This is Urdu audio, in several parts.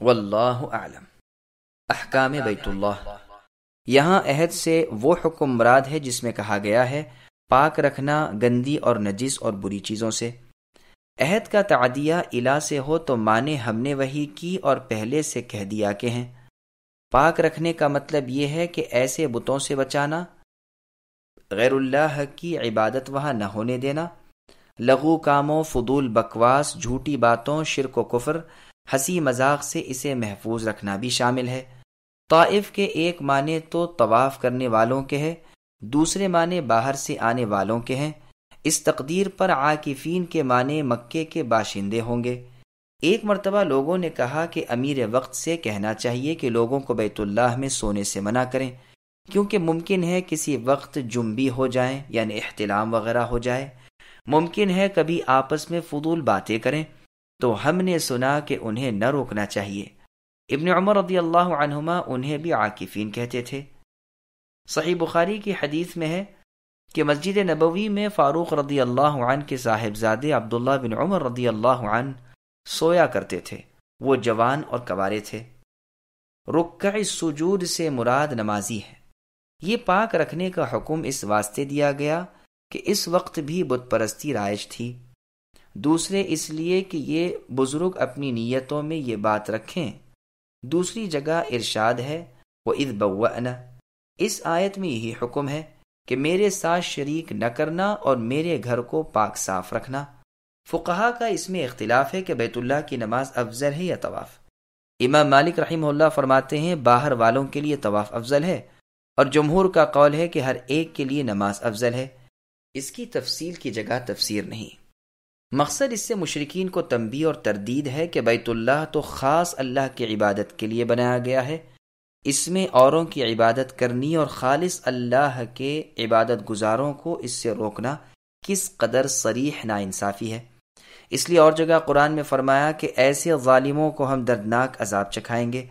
واللہ اعلم۔ احکام بیت اللہ، یہاں عہد سے وہ حکم مراد ہے جس میں کہا گیا ہے پاک رکھنا گندی اور نجس اور بری چیزوں سے۔ عہد کا تعدیہ الہ سے ہو تو مانے ہم نے وہی کی اور پہلے سے کہہ دیا کہ ہیں۔ پاک رکھنے کا مطلب یہ ہے کہ ایسے بتوں سے بچانا، غیر اللہ کی عبادت وہاں نہ ہونے دینا، لغو کاموں، فضول بکواس، جھوٹی باتوں، شرک و کفر، ہنسی مذاق سے اسے محفوظ رکھنا بھی شامل ہے۔ طائف کے ایک معنی تو طواف کرنے والوں کے ہے، دوسرے معنی باہر سے آنے والوں کے ہیں۔ اس تقدیر پر عاکفین کے معنی مکے کے باشندے ہوں گے۔ ایک مرتبہ لوگوں نے کہا کہ امیر وقت سے کہنا چاہیے کہ لوگوں کو بیت اللہ میں سونے سے منع کریں، کیونکہ ممکن ہے کسی وقت جنبی ہو جائیں، یعنی احتلام وغیرہ ہو جائے، ممکن ہے کبھی آپس میں فضول باتیں کریں، تو ہم نے سنا کہ انہیں نہ روکنا چاہیے۔ ابن عمر رضی اللہ عنہما انہیں بھی عاکفین کہتے تھے۔ صحیح بخاری کی حدیث میں ہے کہ مسجد نبوی میں فاروق رضی اللہ عنہ کے صاحبزادے عبداللہ بن عمر رضی اللہ عنہ سویا کرتے تھے۔ وہ جوان اور کوارے تھے۔ رکع سجود سے مراد نمازی ہے۔ یہ پاک رکھنے کا حکم اس واسطے دیا گیا کہ اس وقت بھی بت پرستی رائج تھی، دوسرے اس لیے کہ یہ بزرگ اپنی نیتوں میں یہ بات رکھیں۔ دوسری جگہ ارشاد ہے وَإِذْ بَوَّأْنَا، اس آیت میں یہی حکم ہے کہ میرے ساتھ شریک نہ کرنا اور میرے گھر کو پاک صاف رکھنا۔ فقہا کا اس میں اختلاف ہے کہ بیت اللہ کی نماز افضل ہے یا طواف۔ امام مالک رحمہ اللہ فرماتے ہیں باہر والوں کے لیے طواف افضل ہے، اور جمہور کا قول ہے کہ ہر ایک کے لیے نماز افضل ہے۔ اس کی تفصیل کی جگہ تفسیر نہیں۔ مقصد اس سے مشرکین کو تنبیہ اور تردید ہے کہ بیت اللہ تو خاص اللہ کی عبادت کے لیے بنایا گیا ہے، اس میں اوروں کی عبادت کرنی اور خالص اللہ کے عبادت گزاروں کو اس سے روکنا کس قدر صریح ناانصافی ہے۔ اس لیے اور جگہ قرآن میں فرمایا کہ ایسے ظالموں کو ہم دردناک عذاب چکھائیں گے۔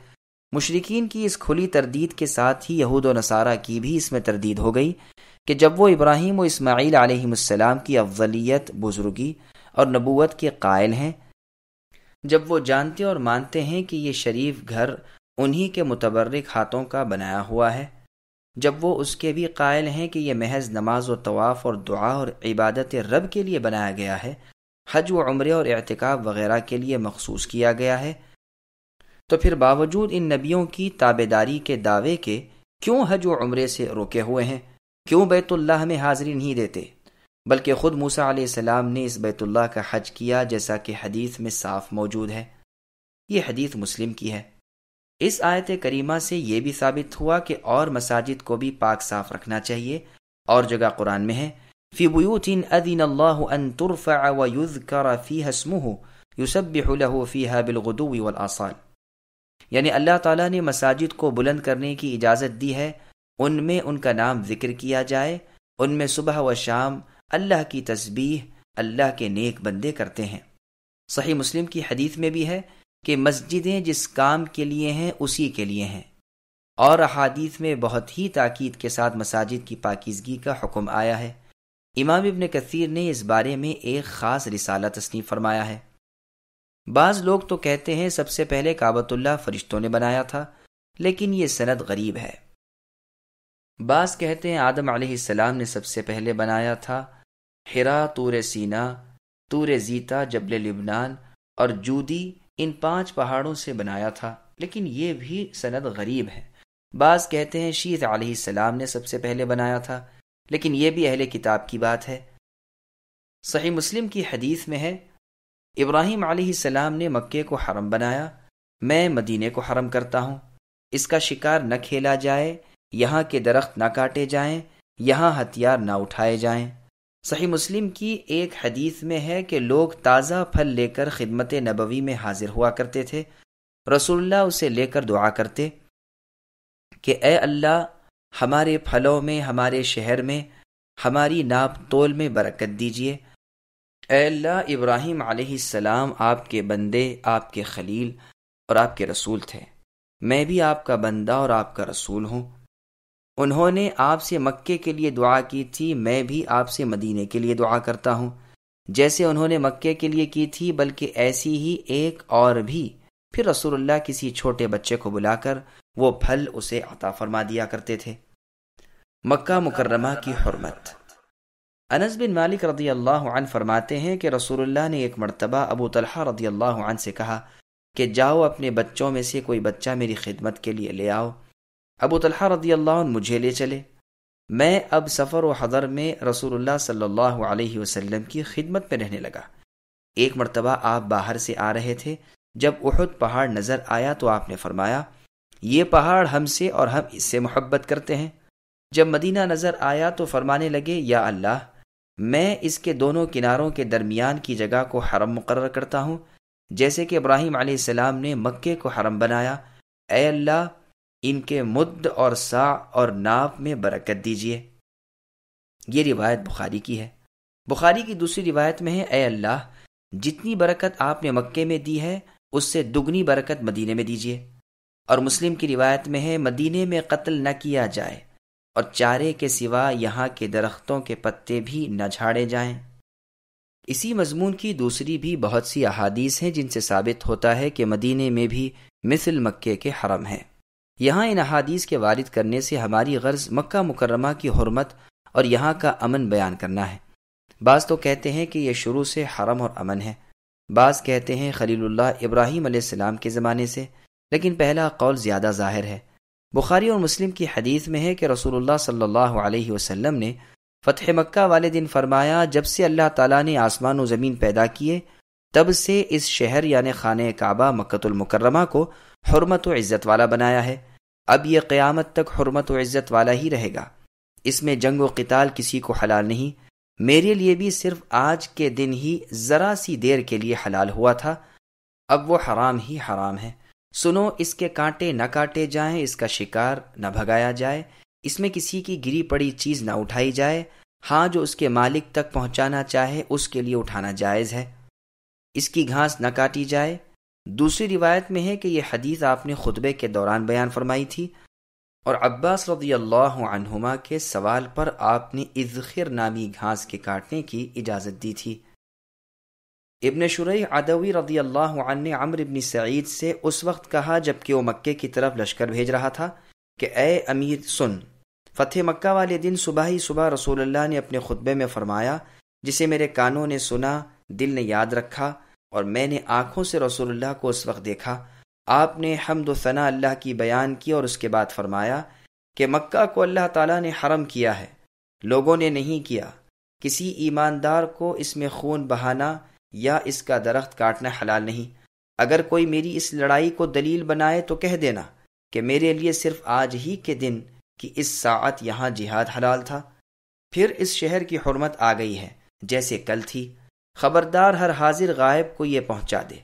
مشرکین کی اس کھلی تردید کے ساتھ ہی یہود و نصارہ کی بھی اس میں تردید ہو گئی کہ جب وہ ابراہیم و اسماعیل علیہ السلام کی افضلیت، بزرگی اور نبوت کے قائل ہیں، جب وہ جانتے اور مانتے ہیں کہ یہ شریف گھر انہی کے متبرک ہاتھوں کا بنایا ہوا ہے، جب وہ اس کے بھی قائل ہیں کہ یہ محض نماز و طواف اور دعا اور عبادت رب کے لیے بنایا گیا ہے، حج و عمرے اور اعتکاف وغیرہ کے لیے مخصوص کیا گیا ہے، تو پھر باوجود ان نبیوں کی تابعداری کے دعوے کے کیوں حج و عمرے سے روکے ہوئے ہیں؟ کیوں بیت اللہ میں حاضری نہیں دیتے؟ بلکہ خود موسیٰ علیہ السلام نے اس بیت اللہ کا حج کیا، جیسا کہ حدیث میں صاف موجود ہے۔ یہ حدیث مسلم کی ہے۔ اس آیت کریمہ سے یہ بھی ثابت ہوا کہ اور مساجد کو بھی پاک صاف رکھنا چاہیے۔ اور جگہ قرآن میں ہے فی بیوت اذن اللہ ان ترفع ویذکر فیہا اسمہ یسبح لہ فیہا بالغدو والآصال، یعنی اللہ تعالیٰ نے مساجد کو بلند کرنے کی اجازت دی ہے، ان میں ان کا نام ذکر کیا جائے، ان میں صبح و شام اللہ کی تسبیح اللہ کے نیک بندے کرتے ہیں۔ صحیح مسلم کی حدیث میں بھی ہے کہ مسجدیں جس کام کے لیے ہیں اسی کے لیے ہیں، اور احادیث میں بہت ہی تاکید کے ساتھ مساجد کی پاکیزگی کا حکم آیا ہے۔ امام ابن کثیر نے اس بارے میں ایک خاص رسالہ تصنیف فرمایا ہے۔ بعض لوگ تو کہتے ہیں سب سے پہلے کعبۃ اللہ فرشتوں نے بنایا تھا، لیکن یہ سند غریب ہے۔ بعض کہتے ہیں آدم علیہ السلام نے سب سے پہلے بنایا تھا، حرا، طور سینا، طور زیتا، جبل لبنان اور جودی، ان 5 پہاڑوں سے بنایا تھا، لیکن یہ بھی سند غریب ہے۔ بعض کہتے ہیں شیث علیہ السلام نے سب سے پہلے بنایا تھا، لیکن یہ بھی اہل کتاب کی بات ہے۔ صحیح مسلم کی حدیث میں ہے ابراہیم علیہ السلام نے مکے کو حرم بنایا، میں مدینے کو حرم کرتا ہوں، اس کا شکار نہ کھیلا جائے، یہاں کے درخت نہ کاٹے جائیں، یہاں ہتھیار نہ اٹھائے جائیں۔ صحیح مسلم کی ایک حدیث میں ہے کہ لوگ تازہ پھل لے کر خدمت نبوی میں حاضر ہوا کرتے تھے، رسول اللہ اسے لے کر دعا کرتے کہ اے اللہ ہمارے پھلوں میں، ہمارے شہر میں، ہماری ناپ تول میں برکت دیجیے۔ اے اللہ ابراہیم علیہ السلام آپ کے بندے، آپ کے خلیل اور آپ کے رسول تھے، میں بھی آپ کا بندہ اور آپ کا رسول ہوں۔ انہوں نے آپ سے مکے کے لیے دعا کی تھی، میں بھی آپ سے مدینے کے لیے دعا کرتا ہوں، جیسے انہوں نے مکے کے لیے کی تھی، بلکہ ایسی ہی ایک اور بھی پھر رسول اللہ کسی چھوٹے بچے کو بلا کر وہ پھل اسے عطا فرما دیا کرتے تھے۔ مکہ مکرمہ کی حرمت۔ انس بن مالک رضی اللہ عنہ فرماتے ہیں کہ رسول اللہ نے ایک مرتبہ ابو طلحہ رضی اللہ عنہ سے کہا کہ جاؤ اپنے بچوں میں سے کوئی بچہ میری خدمت کے لیے لے آؤ۔ ابو طلحہ رضی اللہ عنہ مجھے لے چلے۔ میں اب سفر و حضر میں رسول اللہ صلی اللہ علیہ وسلم کی خدمت میں رہنے لگا۔ ایک مرتبہ آپ باہر سے آ رہے تھے، جب احد پہاڑ نظر آیا تو آپ نے فرمایا یہ پہاڑ ہم سے اور ہم اس سے محبت کرتے ہیں۔ جب مدینہ نظر آیا تو فرمانے لگے یا اللہ، میں اس کے دونوں کناروں کے درمیان کی جگہ کو حرم مقرر کرتا ہوں، جیسے کہ ابراہیم علیہ السلام نے مکے کو حرم بنایا۔ اے اللہ، ان کے مد اور ساع اور ناپ میں برکت دیجیے۔ یہ روایت بخاری کی ہے۔ بخاری کی دوسری روایت میں ہے اے اللہ، جتنی برکت آپ نے مکے میں دی ہے اس سے دگنی برکت مدینے میں دیجیے۔ اور مسلم کی روایت میں ہے مدینے میں قتل نہ کیا جائے اور چارے کے سوا یہاں کے درختوں کے پتے بھی نہ جھاڑے جائیں۔ اسی مضمون کی دوسری بھی بہت سی احادیث ہیں جن سے ثابت ہوتا ہے کہ مدینے میں بھی مثل مکے کے حرم ہے۔ یہاں ان احادیث کے وارد کرنے سے ہماری غرض مکہ مکرمہ کی حرمت اور یہاں کا امن بیان کرنا ہے۔ بعض تو کہتے ہیں کہ یہ شروع سے حرم اور امن ہے، بعض کہتے ہیں خلیل اللہ ابراہیم علیہ السلام کے زمانے سے، لیکن پہلا قول زیادہ ظاہر ہے۔ بخاری اور مسلم کی حدیث میں ہے کہ رسول اللہ صلی اللہ علیہ وسلم نے فتح مکہ والے دن فرمایا جب سے اللہ تعالیٰ نے آسمان و زمین پیدا کیے تب سے اس شہر یعنی خانہ کعبہ مکۃ المکرمہ کو حرمت و عزت والا بنایا ہے۔ اب یہ قیامت تک حرمت و عزت والا ہی رہے گا، اس میں جنگ و قتال کسی کو حلال نہیں۔ میرے لیے بھی صرف آج کے دن ہی ذرا سی دیر کے لیے حلال ہوا تھا، اب وہ حرام ہی حرام ہے۔ سنو، اس کے کانٹے نہ کاٹے جائیں، اس کا شکار نہ بھگایا جائے، اس میں کسی کی گری پڑی چیز نہ اٹھائی جائے، ہاں جو اس کے مالک تک پہنچانا چاہے اس کے لیے اٹھانا جائز ہے، اس کی گھاس نہ کاٹی جائے۔ دوسری روایت میں ہے کہ یہ حدیث آپ نے خطبے کے دوران بیان فرمائی تھی، اور عباس رضی اللہ عنہما کے سوال پر آپ نے اذخر نامی گھاس کے کاٹنے کی اجازت دی تھی۔ ابن شریح عدوی رضی اللہ عنہ نے عمرو بن سعید سے اس وقت کہا جبکہ وہ مکے کی طرف لشکر بھیج رہا تھا کہ اے امیر سن، فتح مکہ والے دن صبح ہی صبح رسول اللہ نے اپنے خطبے میں فرمایا جسے میرے کانوں نے سنا، دل نے یاد رکھا اور میں نے آنکھوں سے رسول اللہ کو اس وقت دیکھا۔ آپ نے حمد و ثنا اللہ کی بیان کی اور اس کے بعد فرمایا کہ مکہ کو اللہ تعالیٰ نے حرم کیا ہے، لوگوں نے نہیں کیا۔ کسی ایماندار کو اس میں خون بہانا یا اس کا درخت کاٹنا حلال نہیں۔ اگر کوئی میری اس لڑائی کو دلیل بنائے تو کہہ دینا کہ میرے لیے صرف آج ہی کے دن کی اس ساعت یہاں جہاد حلال تھا، پھر اس شہر کی حرمت آ گئی ہے جیسے کل تھی۔ خبردار ہر حاضر غائب کو یہ پہنچا دے۔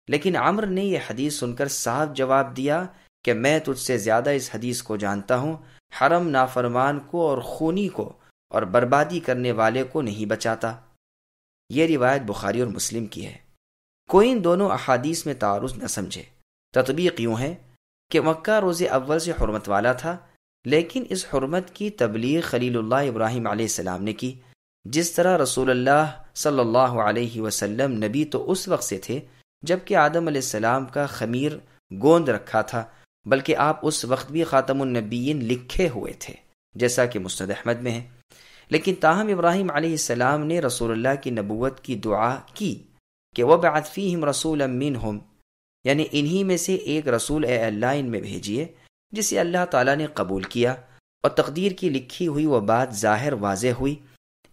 لیکن عمر نے یہ حدیث سن کر صاف جواب دیا کہ میں تجھ سے زیادہ اس حدیث کو جانتا ہوں، حرم نافرمان کو اور خونی کو اور بربادی کرنے والے کو نہیں بچاتا۔ یہ روایت بخاری اور مسلم کی ہے۔ کوئی ان دونوں احادیث میں تعارض نہ سمجھے۔ تطبیق یوں ہے کہ مکہ روز اول سے حرمت والا تھا، لیکن اس حرمت کی تبلیغ خلیل اللہ ابراہیم علیہ السلام نے کی۔ جس طرح رسول اللہ صلی اللہ علیہ وسلم نبی تو اس وقت سے تھے جبکہ آدم علیہ السلام کا خمیر گوند رکھا تھا، بلکہ آپ اس وقت بھی خاتم النبیین لکھے ہوئے تھے جیسا کہ مسند احمد میں ہے۔ لیکن تاہم ابراہیم علیہ السلام نے رسول اللہ کی نبوت کی دعا کی کہ وَبَعَثْ فِيهِمْ رَسُولًا مِّنْهُمْ، یعنی انہی میں سے ایک رسول اے اللہ ان میں بھیجیے، جسے اللہ تعالیٰ نے قبول کیا، اور تقدیر کی لکھی ہوئی وہ بات ظاہر واضح ہوئی۔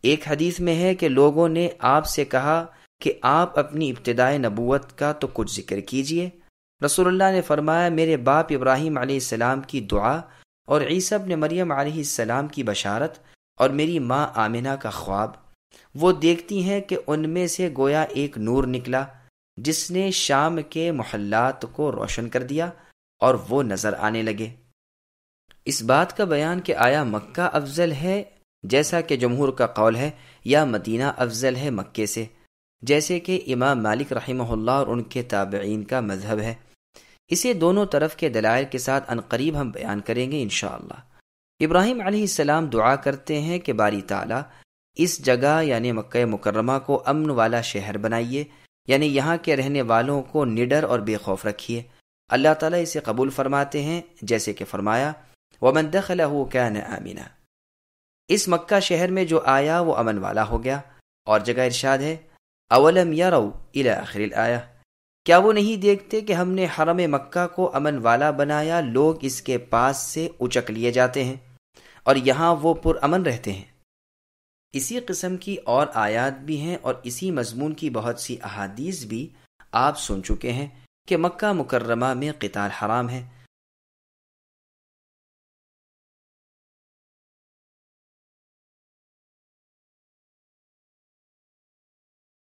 ایک حدیث میں ہے کہ لوگوں نے آپ سے کہا کہ آپ اپنی ابتدائے نبوت کا تو کچھ ذکر کیجئے۔ رسول اللہ نے فرمایا میرے باپ ابراہیم علیہ السلام کی دعا اور عیسیٰ ابن مریم علیہ السلام کی بشارت اور میری ماں آمنہ کا خواب، وہ دیکھتی ہیں کہ ان میں سے گویا ایک نور نکلا جس نے شام کے محلات کو روشن کر دیا اور وہ نظر آنے لگے۔ اس بات کا بیان کہ آیا مکہ افضل ہے جیسا کہ جمہور کا قول ہے یا مدینہ افضل ہے مکے سے، جیسے کہ امام مالک رحمہ اللہ اور ان کے تابعین کا مذہب ہے، اسے دونوں طرف کے دلائل کے ساتھ عنقریب ہم بیان کریں گے انشاءاللہ۔ ابراہیم علیہ السلام دعا کرتے ہیں کہ باری تعالیٰ اس جگہ یعنی مکہ مکرمہ کو امن والا شہر بنائیے یعنی یہاں کے رہنے والوں کو نڈر اور بے خوف رکھیے۔ اللہ تعالیٰ اسے قبول فرماتے ہیں، جیسے کہ فرمایا وَمَن دَخَلَهُ كَانَ آمِنًا، اس مکہ شہر میں جو آیا وہ امن والا ہو گیا۔ اور جگہ ارشاد ہے اولم یروا الی آخر الآیہ، کیا وہ نہیں دیکھتے کہ ہم نے حرم مکہ کو امن والا بنایا، لوگ اس کے پاس سے اچک لیے جاتے ہیں اور یہاں وہ پر امن رہتے ہیں۔ اسی قسم کی اور آیات بھی ہیں اور اسی مضمون کی بہت سی احادیث بھی آپ سن چکے ہیں کہ مکہ مکرمہ میں قتال حرام ہے،